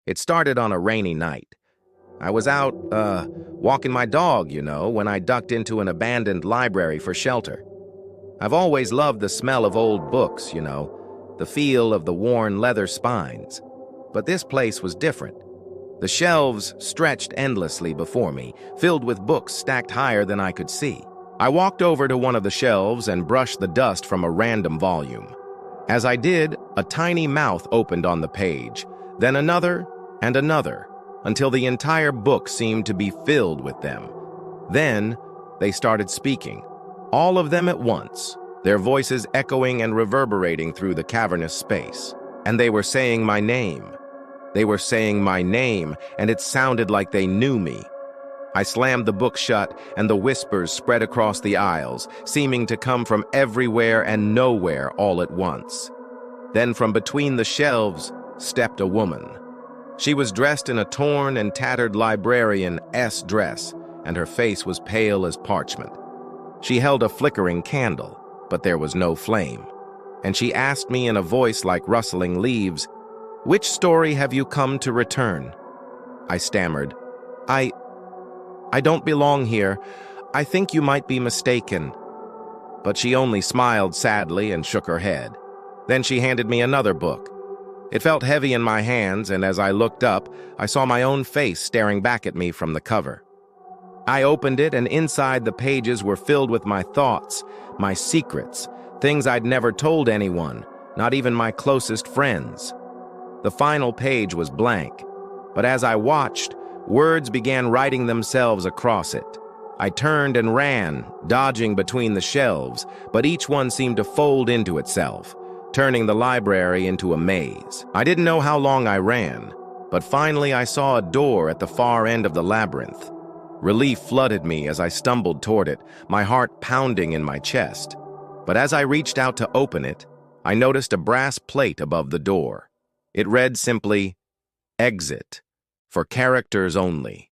It started on a rainy night. I was out, walking my dog, when I ducked into an abandoned library for shelter. I've always loved the smell of old books, the feel of the worn leather spines. But this place was different. The shelves stretched endlessly before me, filled with books stacked higher than I could see. I walked over to one of the shelves and brushed the dust from a random volume. As I did, a tiny mouth opened on the page, then another and another, until the entire book seemed to be filled with them. Then they started speaking, all of them at once, their voices echoing and reverberating through the cavernous space. And they were saying my name. They were saying my name, and it sounded like they knew me. I slammed the book shut, and the whispers spread across the aisles, seeming to come from everywhere and nowhere all at once. Then from between the shelves stepped a woman. She was dressed in a torn and tattered librarian-esque dress, and her face was pale as parchment. She held a flickering candle, but there was no flame. And she asked me in a voice like rustling leaves, "Which story have you come to return?" I stammered, I don't belong here. I think you might be mistaken." But she only smiled sadly and shook her head. Then she handed me another book. It felt heavy in my hands, and as I looked up, I saw my own face staring back at me from the cover. I opened it, and inside the pages were filled with my thoughts, my secrets, things I'd never told anyone, not even my closest friends. The final page was blank, but as I watched, words began writing themselves across it. I turned and ran, dodging between the shelves, but each one seemed to fold into itself, turning the library into a maze. I didn't know how long I ran, but finally I saw a door at the far end of the labyrinth. Relief flooded me as I stumbled toward it, my heart pounding in my chest. But as I reached out to open it, I noticed a brass plate above the door. It read simply, "Exit. For characters only."